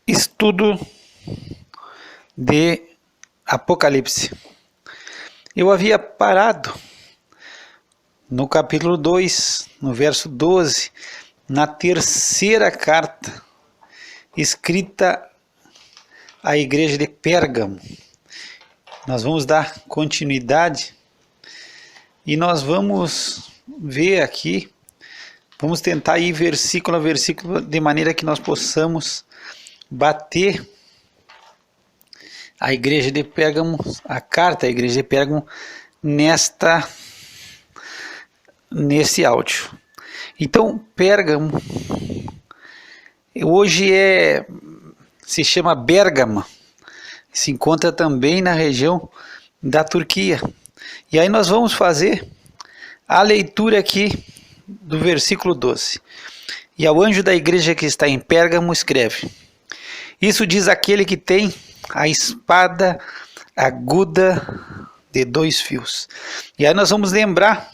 Estudo de Apocalipse. Eu havia parado no capítulo 2, no verso 12, na terceira carta escrita à igreja de Pérgamo. Nós vamos dar continuidade e nós vamos ver aqui, vamos tentar ir versículo a versículo, de maneira que nós possamos bater a igreja de Pérgamo, a carta à igreja de Pérgamo, nesse áudio. Então, Pérgamo hoje se chama Bérgama, se encontra também na região da Turquia. E aí nós vamos fazer a leitura aqui do versículo 12. E ao anjo da igreja que está em Pérgamo escreve: isso diz aquele que tem a espada aguda de 2 fios. E aí nós vamos lembrar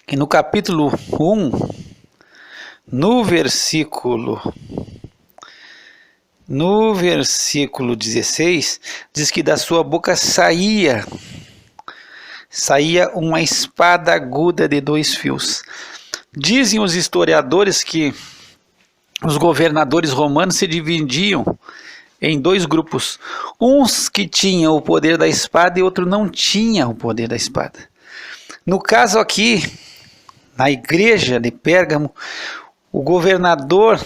que no capítulo 1, no versículo 16, diz que da sua boca saía uma espada aguda de 2 fios. Dizem os historiadores que os governadores romanos se dividiam em 2 grupos. Uns que tinham o poder da espada e outros não tinham o poder da espada. No caso aqui, na igreja de Pérgamo, o governador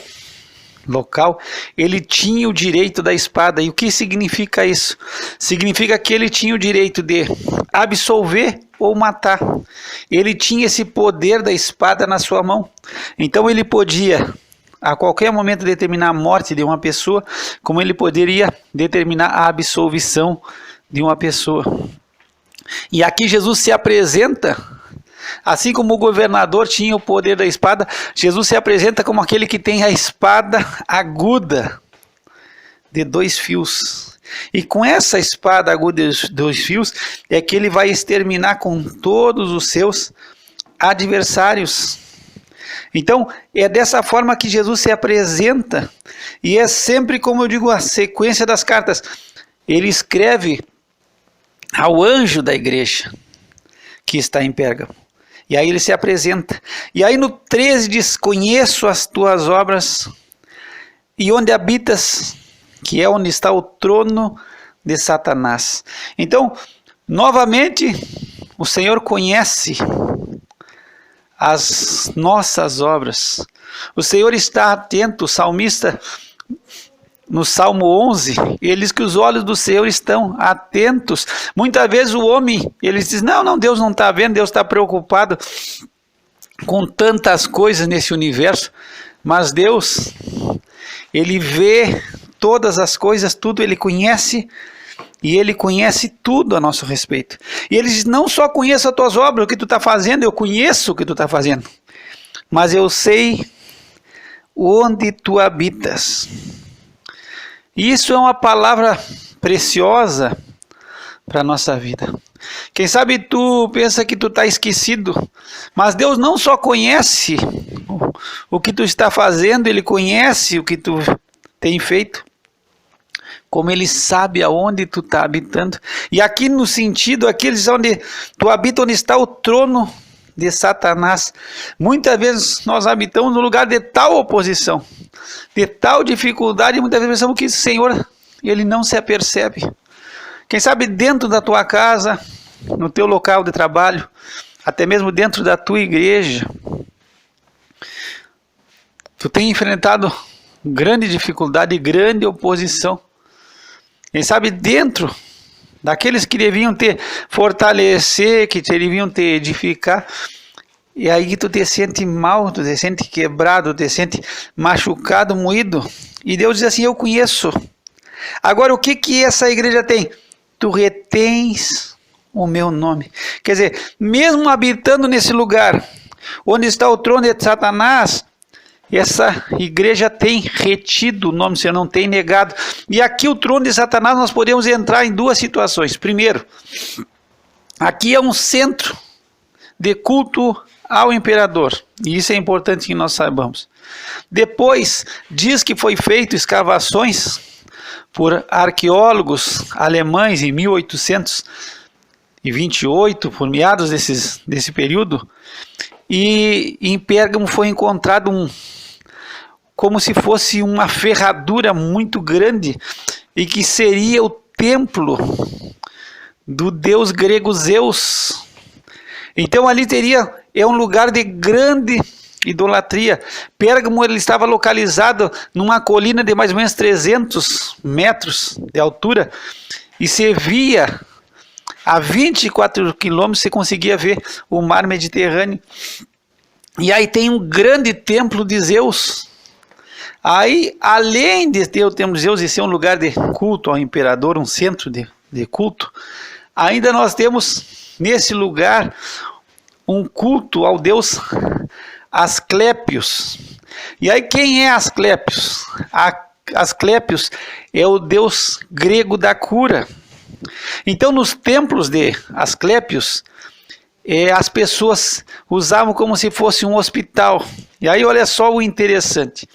local, ele tinha o direito da espada. E o que significa isso? Significa que ele tinha o direito de absolver ou matar. Ele tinha esse poder da espada na sua mão. Então ele podia a qualquer momento determinar a morte de uma pessoa, como ele poderia determinar a absolvição de uma pessoa. E aqui Jesus se apresenta, assim como o governador tinha o poder da espada, Jesus se apresenta como aquele que tem a espada aguda de 2 fios. E com essa espada aguda de 2 fios é que ele vai exterminar com todos os seus adversários. Então, é dessa forma que Jesus se apresenta, e é sempre, como eu digo, a sequência das cartas. Ele escreve ao anjo da igreja que está em Pérgamo, e aí ele se apresenta. E aí no 13 diz: conheço as tuas obras, e onde habitas, que é onde está o trono de Satanás. Então, novamente, o Senhor conhece as nossas obras. O Senhor está atento. O salmista, no Salmo 11, ele diz que os olhos do Senhor estão atentos. Muitas vezes o homem, ele diz: não, Deus não está vendo, Deus está preocupado com tantas coisas nesse universo. Mas Deus, ele vê todas as coisas, tudo ele conhece. E ele conhece tudo a nosso respeito. E ele diz: não só conheço as tuas obras, o que tu está fazendo, eu conheço o que tu está fazendo, mas eu sei onde tu habitas. E isso é uma palavra preciosa para a nossa vida. Quem sabe tu pensa que tu está esquecido, mas Deus não só conhece o que tu está fazendo, ele conhece o que tu tem feito, como ele sabe aonde tu está habitando. E aqui no sentido, aqueles onde tu habita, onde está o trono de Satanás. Muitas vezes nós habitamos num lugar de tal oposição, de tal dificuldade, e muitas vezes pensamos que o Senhor, ele não se apercebe. Quem sabe dentro da tua casa, no teu local de trabalho, até mesmo dentro da tua igreja, tu tem enfrentado grande dificuldade, grande oposição. Quem sabe dentro daqueles que deviam te fortalecer, que deviam te edificar, e aí tu te sente mal, tu te sente quebrado, tu te sente machucado, moído. E Deus diz assim: eu conheço. Agora o que essa igreja tem? Tu retens o meu nome. Quer dizer, mesmo habitando nesse lugar onde está o trono de Satanás, essa igreja tem retido o nome do Senhor, não tem negado. E aqui o trono de Satanás nós podemos entrar em 2 situações. Primeiro, aqui é um centro de culto ao imperador. E isso é importante que nós saibamos. Depois, diz que foi feito escavações por arqueólogos alemães em 1828, por meados desse período, e em Pérgamo foi encontrado como se fosse uma ferradura muito grande, e que seria o templo do deus grego Zeus. Então ali é um lugar de grande idolatria. Pérgamo ele estava localizado numa colina de mais ou menos 300 metros de altura, e se via a 24 quilômetros, você conseguia ver o mar Mediterrâneo. E aí tem um grande templo de Zeus. Aí, além de ter o templo de Zeus e ser um lugar de culto ao imperador, um centro de culto, ainda nós temos nesse lugar um culto ao deus Asclépios. E aí quem é Asclépios? Asclépios é o deus grego da cura. Então nos templos de Asclépios, as pessoas usavam como se fosse um hospital. E aí olha só o interessante.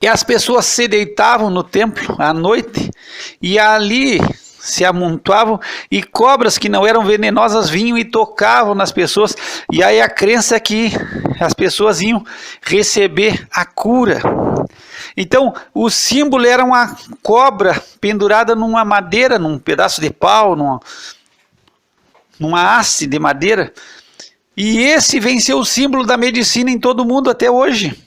E as pessoas se deitavam no templo à noite e ali se amontoavam, e cobras que não eram venenosas vinham e tocavam nas pessoas. E aí a crença é que as pessoas iam receber a cura. Então o símbolo era uma cobra pendurada numa madeira, num pedaço de pau, numa haste de madeira. E esse vem ser o símbolo da medicina em todo o mundo até hoje.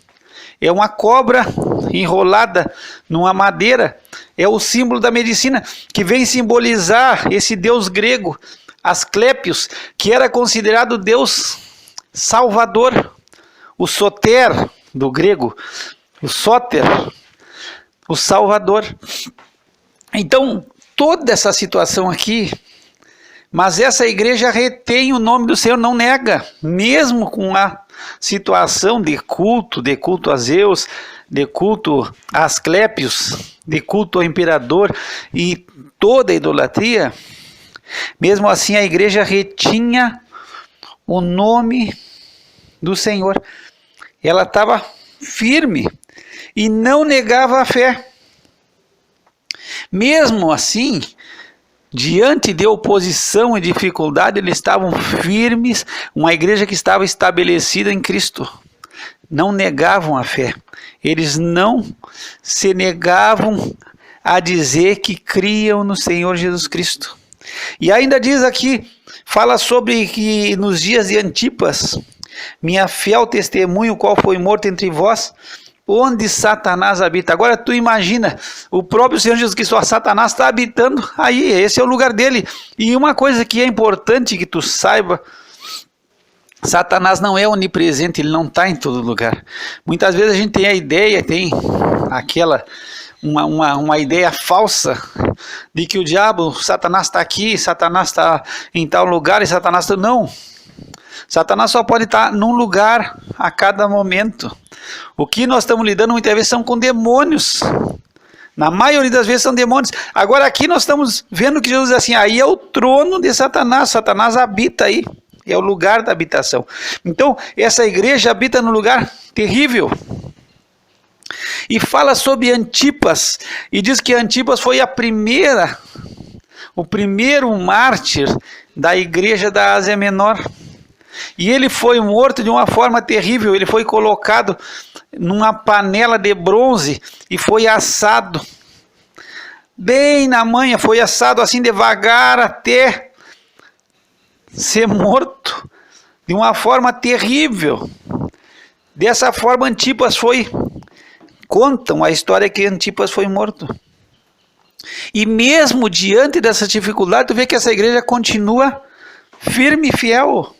É uma cobra enrolada numa madeira. É o símbolo da medicina, que vem simbolizar esse deus grego, Asclépios, que era considerado Deus salvador. O soter do grego, o soter, o salvador. Então, toda essa situação aqui, mas essa igreja retém o nome do Senhor, não nega, mesmo com a situação de culto a Zeus, de culto a Asclépios, de culto ao imperador e toda a idolatria. Mesmo assim a igreja retinha o nome do Senhor. Ela estava firme e não negava a fé. Mesmo assim, diante de oposição e dificuldade, eles estavam firmes, uma igreja que estava estabelecida em Cristo. Não negavam a fé. Eles não se negavam a dizer que criam no Senhor Jesus Cristo. E ainda diz aqui, fala sobre que nos dias de Antipas, minha fiel testemunho, o qual foi morto entre vós, onde Satanás habita. Agora tu imagina, o próprio Senhor Jesus Cristo, Satanás está habitando aí, esse é o lugar dele. E uma coisa que é importante que tu saiba, Satanás não é onipresente, ele não está em todo lugar. Muitas vezes a gente tem a ideia, tem uma ideia falsa de que o diabo, Satanás está aqui, Satanás está em tal lugar e Satanás está... Não, Satanás só pode estar num lugar a cada momento. O que nós estamos lidando muitas vezes são com demônios. Na maioria das vezes são demônios. Agora aqui nós estamos vendo que Jesus diz assim, aí é o trono de Satanás, Satanás habita aí. É o lugar da habitação. Então, essa igreja habita num lugar terrível. E fala sobre Antipas. E diz que Antipas foi o primeiro mártir da igreja da Ásia Menor. E ele foi morto de uma forma terrível. Ele foi colocado numa panela de bronze e foi assado. Bem na manha, foi assado assim devagar até ser morto de uma forma terrível. Dessa forma Antipas contam a história que Antipas foi morto. E mesmo diante dessa dificuldade, tu vê que essa igreja continua firme e fiel.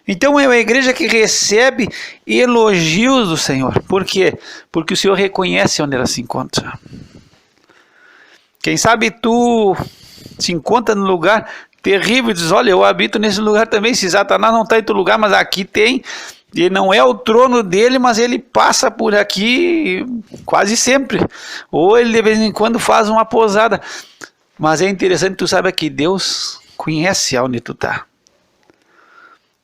Então é uma igreja que recebe elogios do Senhor. Por quê? Porque o Senhor reconhece onde ela se encontra. Quem sabe tu se encontra no lugar terrível e diz, olha, eu habito nesse lugar também, se Satanás não está em outro lugar, mas aqui tem, e não é o trono dele, mas ele passa por aqui quase sempre, ou ele de vez em quando faz uma pousada, mas é interessante que tu saiba que Deus conhece onde tu está.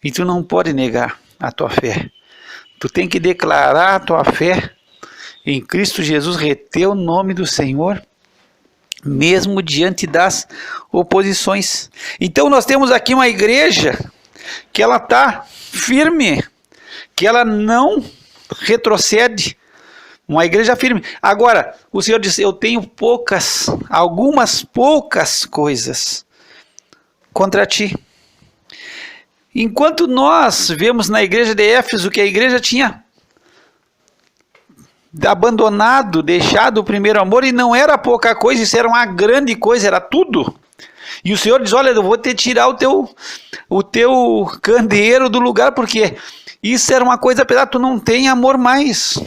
E tu não pode negar a tua fé. Tu tem que declarar a tua fé em Cristo Jesus, reter o nome do Senhor, mesmo diante das oposições. Então nós temos aqui uma igreja que ela está firme, que ela não retrocede. Uma igreja firme. Agora, o Senhor disse, eu tenho algumas poucas coisas contra ti. Enquanto nós vemos na igreja de Éfeso que a igreja tinha abandonado, deixado o primeiro amor, e não era pouca coisa, isso era uma grande coisa, era tudo. E o Senhor diz, olha, eu vou te tirar o teu candeeiro do lugar, porque isso era uma coisa pesada, tu não tem amor mais.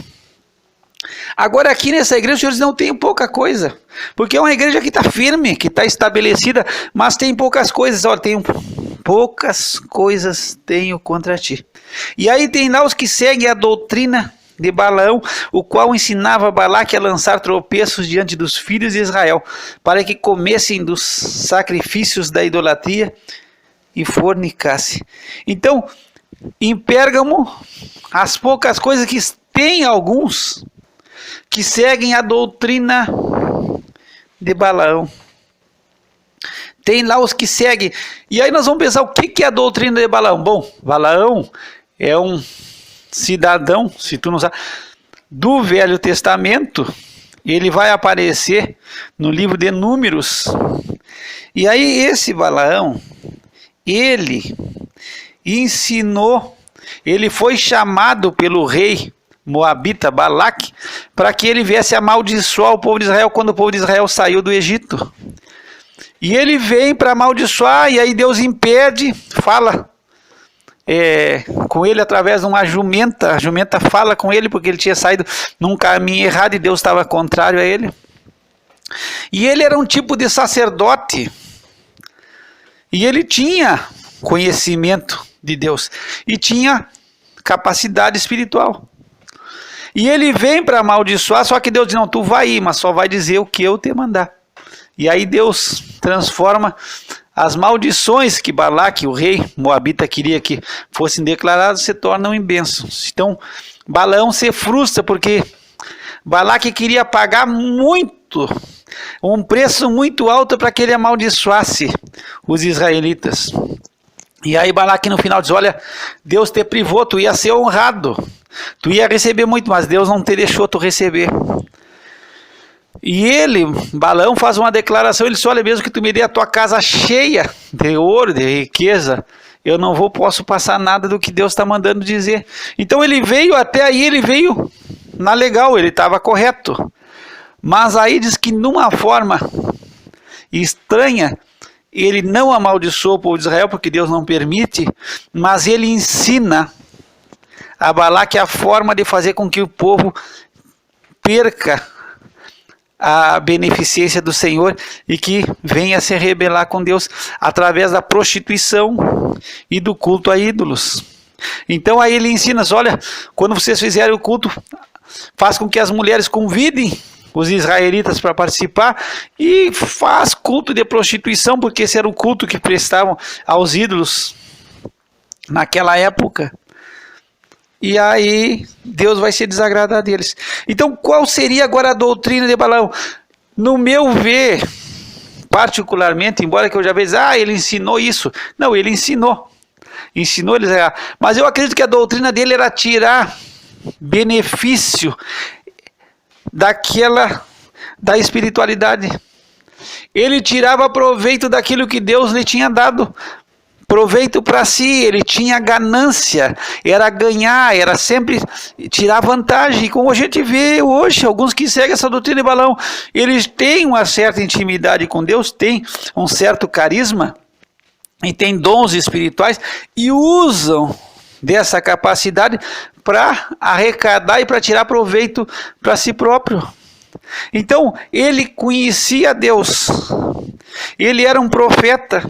Agora aqui nessa igreja o Senhor diz, não tem pouca coisa, porque é uma igreja que está firme, que está estabelecida, mas tem poucas coisas, olha, poucas coisas tenho contra ti. E aí tem lá os que seguem a doutrina de Balaão, o qual ensinava Balaque a lançar tropeços diante dos filhos de Israel, para que comessem dos sacrifícios da idolatria e fornicassem. Então, em Pérgamo, as poucas coisas que tem alguns que seguem a doutrina de Balaão. Tem lá os que seguem. E aí nós vamos pensar o que é a doutrina de Balaão. Bom, Balaão é um cidadão, se tu não sabe, do Velho Testamento. Ele vai aparecer no livro de Números. E aí esse Balaão, ele ensinou, ele foi chamado pelo rei moabita Balaque para que ele viesse amaldiçoar o povo de Israel quando o povo de Israel saiu do Egito. E ele vem para amaldiçoar, e aí Deus impede, fala com ele através de uma jumenta. A jumenta fala com ele porque ele tinha saído num caminho errado e Deus estava contrário a ele. E ele era um tipo de sacerdote, e ele tinha conhecimento de Deus, e tinha capacidade espiritual. E ele vem para amaldiçoar, só que Deus diz, não, tu vai ir, mas só vai dizer o que eu te mandar. E aí Deus transforma as maldições que Balaque, o rei moabita, queria que fossem declaradas, se tornam em bênçãos. Então, Balaão se frustra porque Balaque queria pagar muito, um preço muito alto para que ele amaldiçoasse os israelitas. E aí Balaque no final diz, olha, Deus te privou, tu ia ser honrado, tu ia receber muito, mas Deus não te deixou tu receber. E ele, Balaão, faz uma declaração, ele diz, olha, mesmo que tu me dê a tua casa cheia de ouro, de riqueza, eu não posso passar nada do que Deus está mandando dizer. Então ele veio, até aí ele veio na legal, ele estava correto. Mas aí diz que numa forma estranha, ele não amaldiçoou o povo de Israel, porque Deus não permite, mas ele ensina a Balaque a forma de fazer com que o povo perca a beneficência do Senhor e que venha se rebelar com Deus através da prostituição e do culto a ídolos. Então aí ele ensina, olha, quando vocês fizerem o culto, faz com que as mulheres convidem os israelitas para participar e faz culto de prostituição, porque esse era o culto que prestavam aos ídolos naquela época. E aí Deus vai se desagradar deles. Então qual seria agora a doutrina de Balaão? No meu ver, particularmente, embora que eu já veja, ele ensinou isso. Não, ele ensinou eles a errar. Mas eu acredito que a doutrina dele era tirar benefício da espiritualidade. Ele tirava proveito daquilo que Deus lhe tinha dado. Proveito para si, ele tinha ganância, era ganhar, era sempre tirar vantagem. Como a gente vê hoje, alguns que seguem essa doutrina de Balaão, eles têm uma certa intimidade com Deus, têm um certo carisma, e têm dons espirituais, e usam dessa capacidade para arrecadar e para tirar proveito para si próprio. Então, ele conhecia Deus, ele era um profeta,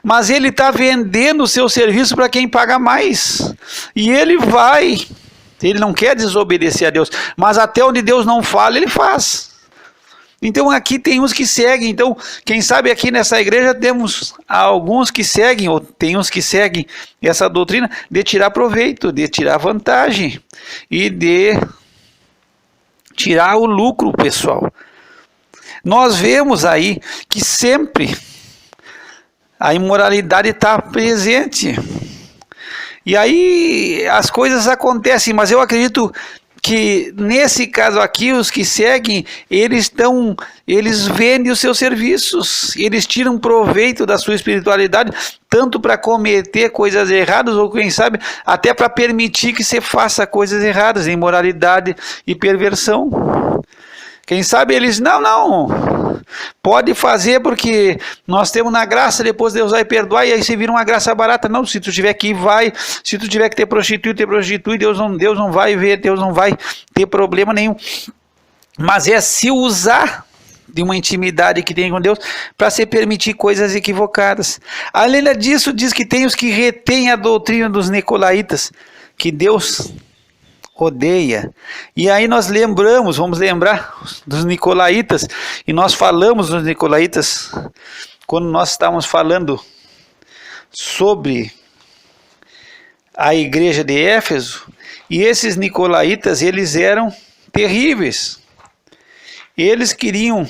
mas ele está vendendo o seu serviço para quem paga mais, e ele não quer desobedecer a Deus, mas até onde Deus não fala, ele faz. Então aqui tem uns que seguem. Então, quem sabe aqui nessa igreja temos alguns que seguem, ou tem uns que seguem essa doutrina de tirar proveito, de tirar vantagem e de tirar o lucro pessoal. Nós vemos aí que sempre a imoralidade está presente. E aí as coisas acontecem, mas eu acredito que nesse caso aqui, os que seguem, eles vendem os seus serviços, eles tiram proveito da sua espiritualidade, tanto para cometer coisas erradas, ou quem sabe, até para permitir que você faça coisas erradas, imoralidade e perversão. Quem sabe eles, não, pode fazer porque nós temos na graça, depois Deus vai perdoar e aí você vira uma graça barata. Não, se tu tiver que ir, vai. Se tu tiver que ter prostitui, Deus não vai ver, Deus não vai ter problema nenhum. Mas é se usar de uma intimidade que tem com Deus para se permitir coisas equivocadas. Além disso, diz que tem os que retêm a doutrina dos nicolaítas, que Deus odeia. E aí nós vamos lembrar dos nicolaítas, e nós falamos dos nicolaítas quando nós estávamos falando sobre a igreja de Éfeso, e esses nicolaítas, eles eram terríveis. Eles queriam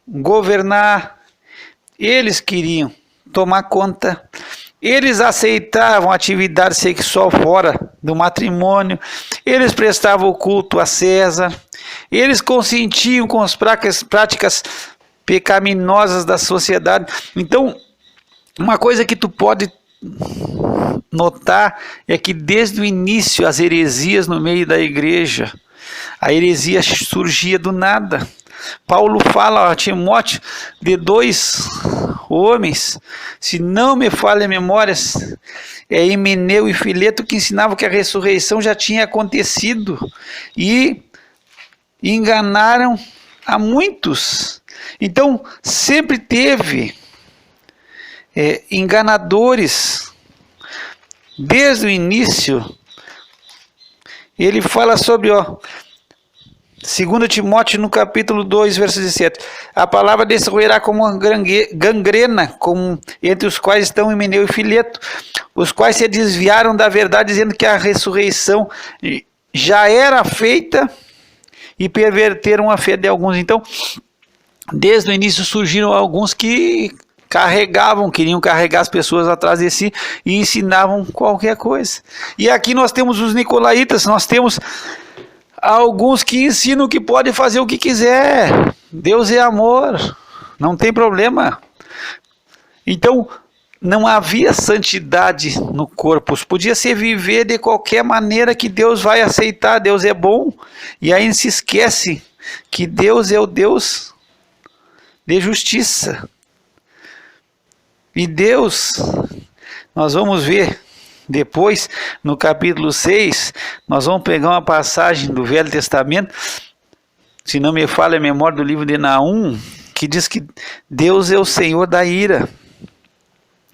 governar, eles queriam tomar conta. Eles aceitavam atividade sexual fora do matrimônio, eles prestavam culto a César, eles consentiam com as práticas pecaminosas da sociedade. Então, uma coisa que tu pode notar é que desde o início as heresias no meio da igreja, a heresia surgia do nada. Paulo fala a Timóteo de 2 homens, se não me falha a memória, é Himeneu e Fileto, que ensinavam que a ressurreição já tinha acontecido e enganaram a muitos. Então sempre teve enganadores. Desde o início ele fala sobre 2 Timóteo no capítulo 2, verso 17. A palavra descorrerá como uma gangrena, entre os quais estão Himeneu e Fileto, os quais se desviaram da verdade, dizendo que a ressurreição já era feita e perverteram a fé de alguns. Então, desde o início surgiram alguns que queriam carregar as pessoas atrás de si e ensinavam qualquer coisa. E aqui nós temos os nicolaítas, nós temos alguns que ensinam que pode fazer o que quiser. Deus é amor, não tem problema. Então, não havia santidade no corpo. Podia se viver de qualquer maneira que Deus vai aceitar. Deus é bom. E aí se esquece que Deus é o Deus de justiça. E Deus, nós vamos ver depois, no capítulo 6, nós vamos pegar uma passagem do Velho Testamento, se não me falha a memória, do livro de Naum, que diz que Deus é o Senhor da ira.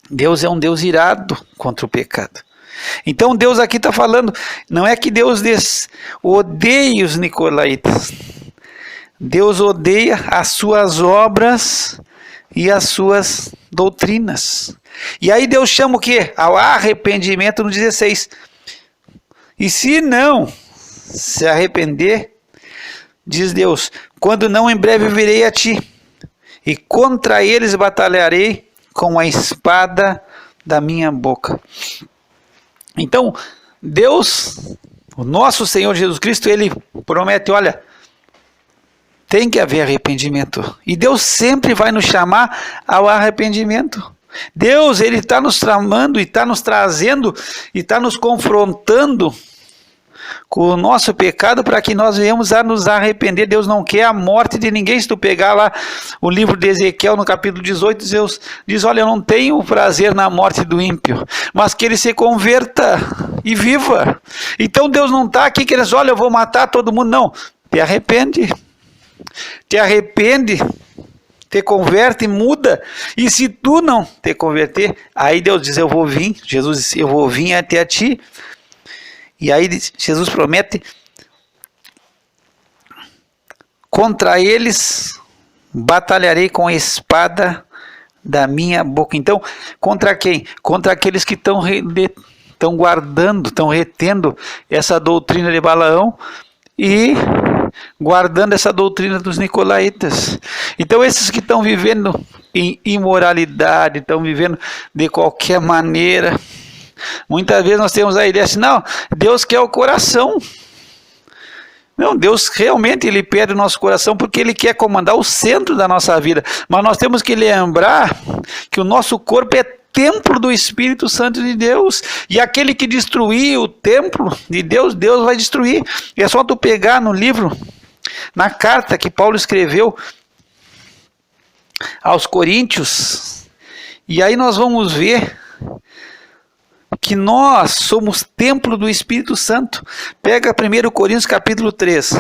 Deus é um Deus irado contra o pecado. Então Deus aqui está falando, não é que Deus odeie os nicolaítas. Deus odeia as suas obras e as suas doutrinas. E aí Deus chama o quê? Ao arrependimento no 16. E se não se arrepender, diz Deus, quando não, em breve virei a ti, e contra eles batalharei com a espada da minha boca. Então, Deus, o nosso Senhor Jesus Cristo, ele promete, olha, tem que haver arrependimento. E Deus sempre vai nos chamar ao arrependimento. Deus, ele está nos tramando e está nos trazendo e está nos confrontando com o nosso pecado para que nós venhamos a nos arrepender. Deus não quer a morte de ninguém. Se tu pegar lá o livro de Ezequiel no capítulo 18, Deus diz, olha, eu não tenho prazer na morte do ímpio, mas que ele se converta e viva. Então Deus não está aqui querendo, olha, eu vou matar todo mundo. Não, te arrepende, te converte e muda. E se tu não te converter, aí Deus diz, eu vou vir. Jesus disse, eu vou vir até a ti. E aí Jesus promete contra eles batalharei com a espada da minha boca. Então, contra quem? Contra aqueles que estão guardando, estão retendo essa doutrina de Balaão e guardando essa doutrina dos nicolaítas. Então, esses que estão vivendo em imoralidade, estão vivendo de qualquer maneira. Muitas vezes nós temos a ideia assim, não, Deus quer o coração. Não, Deus realmente Ele pede o nosso coração porque Ele quer comandar o centro da nossa vida. Mas nós temos que lembrar que o nosso corpo é templo do Espírito Santo de Deus. E aquele que destruir o templo de Deus, Deus vai destruir. E é só tu pegar no livro, na carta que Paulo escreveu aos Coríntios, e aí nós vamos ver que nós somos templo do Espírito Santo. Pega 1 Coríntios capítulo 3,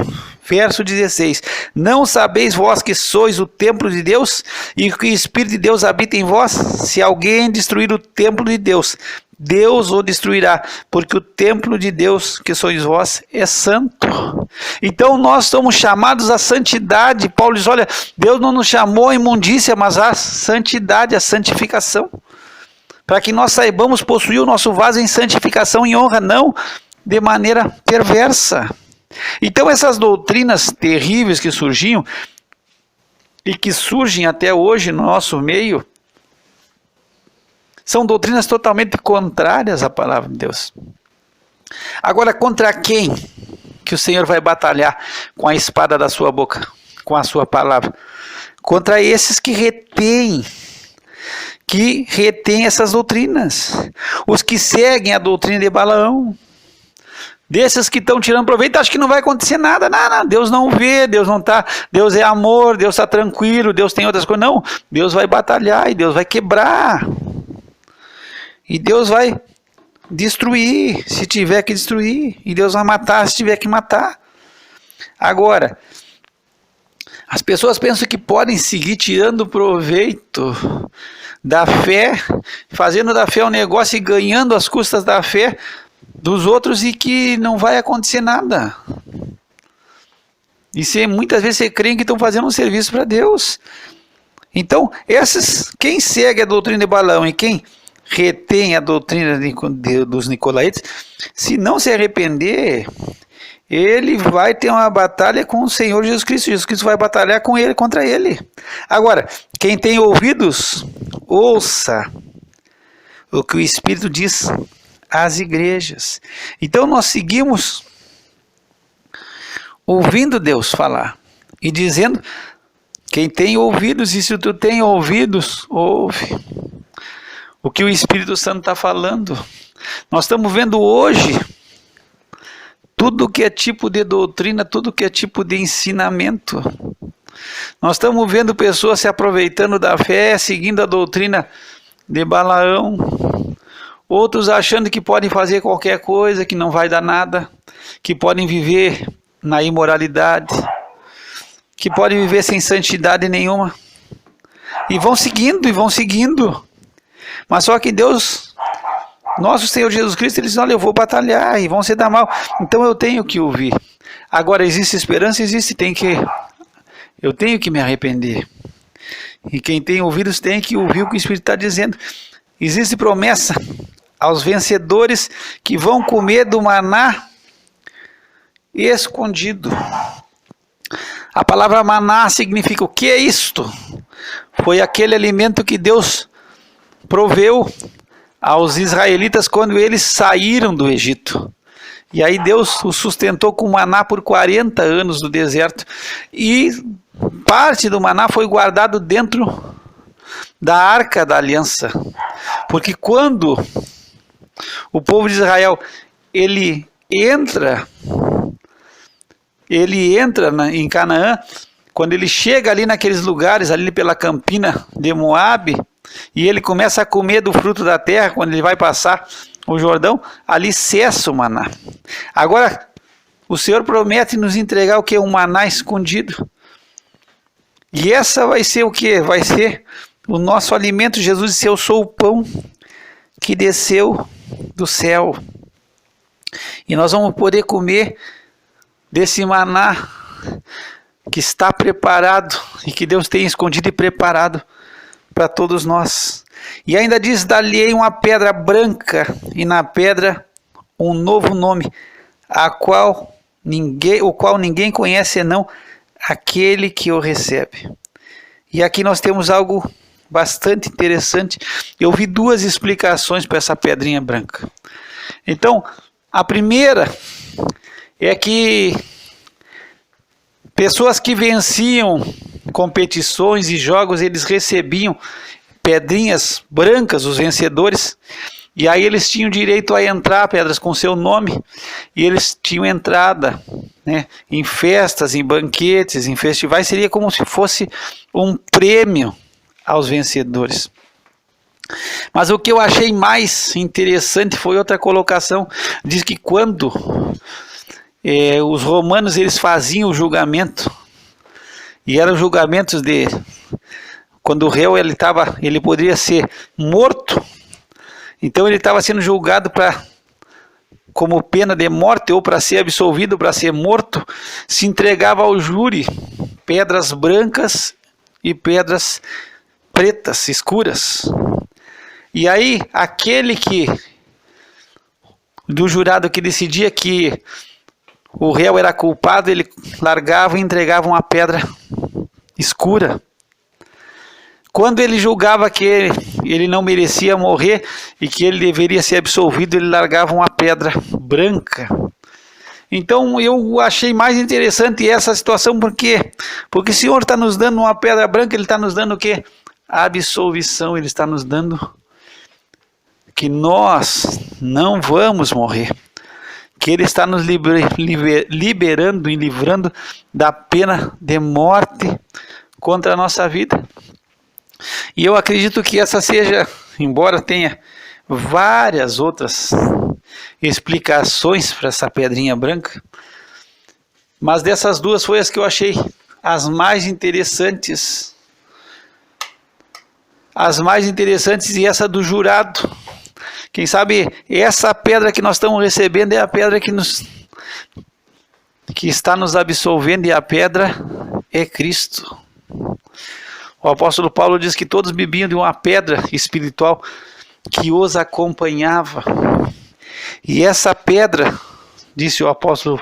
verso 16. Não sabeis vós que sois o templo de Deus e que o Espírito de Deus habita em vós? Se alguém destruir o templo de Deus, Deus o destruirá, porque o templo de Deus, que sois vós, é santo. Então nós somos chamados à santidade. Paulo diz, olha, Deus não nos chamou à imundícia, mas à santidade, à santificação. Para que nós saibamos possuir o nosso vaso em santificação e honra, não de maneira perversa. Então essas doutrinas terríveis que surgiam, e que surgem até hoje no nosso meio, são doutrinas totalmente contrárias à palavra de Deus. Agora, contra quem que o Senhor vai batalhar com a espada da sua boca, com a sua palavra? Contra esses que retêm essas doutrinas, os que seguem a doutrina de Balaão, desses que estão tirando proveito, acham que não vai acontecer nada. Não, Deus não vê, Deus não está, Deus é amor, Deus está tranquilo, Deus tem outras coisas. Não, Deus vai batalhar e Deus vai quebrar, e Deus vai destruir, se tiver que destruir, e Deus vai matar, se tiver que matar. Agora, as pessoas pensam que podem seguir tirando proveito da fé, fazendo da fé um negócio e ganhando as custas da fé dos outros, e que não vai acontecer nada. E muitas vezes você crê que estão fazendo um serviço para Deus. Então, quem segue a doutrina de Balaão e quem retém a doutrina dos nicolaítas, se não se arrepender, ele vai ter uma batalha com o Senhor Jesus Cristo. Jesus Cristo vai batalhar com ele, contra ele. Agora, quem tem ouvidos, ouça o que o Espírito diz às igrejas. Então nós seguimos ouvindo Deus falar e dizendo, quem tem ouvidos, e se tu tem ouvidos, ouve o que o Espírito Santo está falando. Nós estamos vendo hoje tudo que é tipo de doutrina, tudo que é tipo de ensinamento. Nós estamos vendo pessoas se aproveitando da fé, seguindo a doutrina de Balaão. Outros achando que podem fazer qualquer coisa, que não vai dar nada, que podem viver na imoralidade, que podem viver sem santidade nenhuma. E vão seguindo. Mas só que Deus, nosso Senhor Jesus Cristo, Ele diz, olha, eu vou batalhar e vão se dar mal. Então eu tenho que ouvir. Agora, existe esperança? Existe, eu tenho que me arrepender. E quem tem ouvidos tem que ouvir o que o Espírito está dizendo. Existe promessa aos vencedores que vão comer do maná escondido. A palavra maná significa, o que é isto? Foi aquele alimento que Deus proveu aos israelitas quando eles saíram do Egito. E aí Deus os sustentou com maná por 40 anos no deserto. E parte do maná foi guardado dentro da Arca da Aliança. Porque quando o povo de Israel ele entra em Canaã, quando ele chega ali naqueles lugares, ali pela campina de Moabe, e ele começa a comer do fruto da terra, quando ele vai passar o Jordão, ali cessa o maná. Agora, o Senhor promete nos entregar o que? Um maná escondido. E essa vai ser o que? Vai ser o nosso alimento. Jesus disse, eu sou o pão que desceu do céu. E nós vamos poder comer desse maná. que está preparado e que Deus tem escondido e preparado para todos nós. E ainda diz: dali uma pedra branca e na pedra um novo nome, o qual ninguém conhece senão aquele que o recebe. E aqui nós temos algo bastante interessante. Eu vi duas explicações para essa pedrinha branca. Então, a primeira é que pessoas que venciam competições e jogos, eles recebiam pedrinhas brancas, os vencedores, e aí eles tinham direito a entrar, pedras com seu nome, e eles tinham entrada, né, em festas, em banquetes, em festivais. Seria como se fosse um prêmio aos vencedores. Mas o que eu achei mais interessante foi outra colocação. Diz que quando os romanos eles faziam o julgamento, e eram julgamentos de quando o réu ele poderia ser morto, então ele estava sendo julgado como pena de morte, ou para ser absolvido, para ser morto, se entregava ao júri pedras brancas e pedras pretas, escuras. E aí, do jurado que decidia que o réu era culpado, ele largava e entregava uma pedra escura. Quando ele julgava que ele não merecia morrer e que ele deveria ser absolvido, ele largava uma pedra branca. Então eu achei mais interessante essa situação, porque o Senhor está nos dando uma pedra branca, Ele está nos dando o quê? A absolvição. Ele está nos dando que nós não vamos morrer, que Ele está nos liberando e livrando da pena de morte contra a nossa vida. E eu acredito que essa seja, embora tenha várias outras explicações para essa pedrinha branca, mas dessas duas foi as que eu achei as mais interessantes. As mais interessantes, e essa do jurado. Quem sabe essa pedra que nós estamos recebendo é a pedra que está nos absolvendo, e a pedra é Cristo. O apóstolo Paulo diz que todos bebiam de uma pedra espiritual que os acompanhava. E essa pedra, disse o apóstolo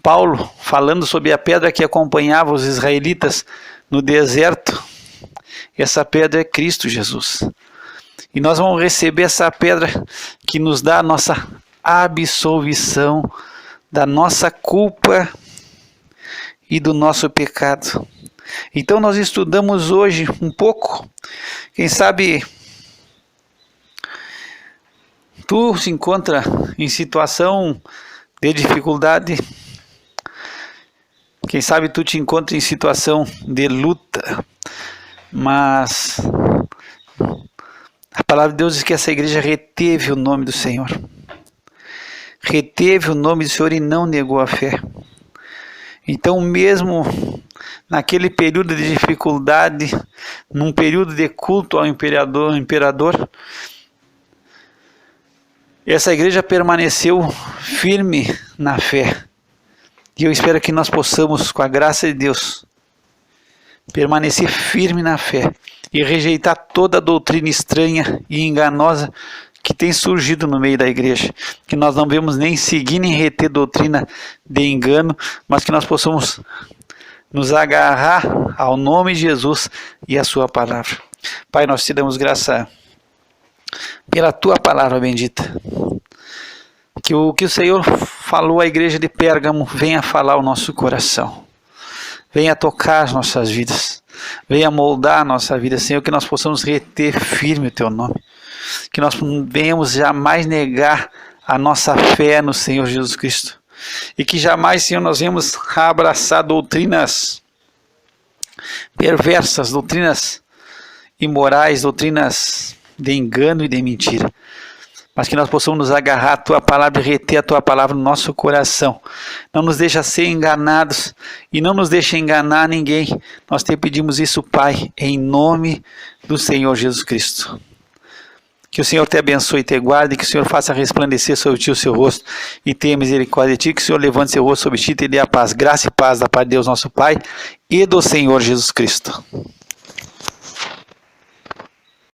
Paulo, falando sobre a pedra que acompanhava os israelitas no deserto, essa pedra é Cristo Jesus. E nós vamos receber essa pedra que nos dá a nossa absolvição da nossa culpa e do nosso pecado. Então nós estudamos hoje um pouco. Quem sabe tu se encontra em situação de dificuldade. Quem sabe tu te encontra em situação de luta. Mas a palavra de Deus diz que essa igreja reteve o nome do Senhor. Reteve o nome do Senhor e não negou a fé. Então, mesmo naquele período de dificuldade, num período de culto ao imperador, essa igreja permaneceu firme na fé. E eu espero que nós possamos, com a graça de Deus, permanecer firme na fé e rejeitar toda a doutrina estranha e enganosa que tem surgido no meio da igreja, que nós não devemos nem seguir nem reter doutrina de engano, mas que nós possamos nos agarrar ao nome de Jesus e à sua palavra. Pai, nós te damos graça pela tua palavra bendita, que o Senhor falou à igreja de Pérgamo venha falar ao nosso coração, venha tocar as nossas vidas, venha moldar a nossa vida, Senhor, que nós possamos reter firme o teu nome, que nós não venhamos jamais negar a nossa fé no Senhor Jesus Cristo, e que jamais, Senhor, nós venhamos abraçar doutrinas perversas, doutrinas imorais, doutrinas de engano e de mentira, mas que nós possamos nos agarrar à tua palavra e reter a tua palavra no nosso coração. Não nos deixa ser enganados e não nos deixa enganar ninguém. Nós te pedimos isso, Pai, em nome do Senhor Jesus Cristo. Que o Senhor te abençoe e te guarde, que o Senhor faça resplandecer sobre ti o seu rosto e tenha misericórdia de ti, que o Senhor levante seu rosto sobre ti e te dê a paz. Graça e paz da parte de Deus nosso Pai e do Senhor Jesus Cristo.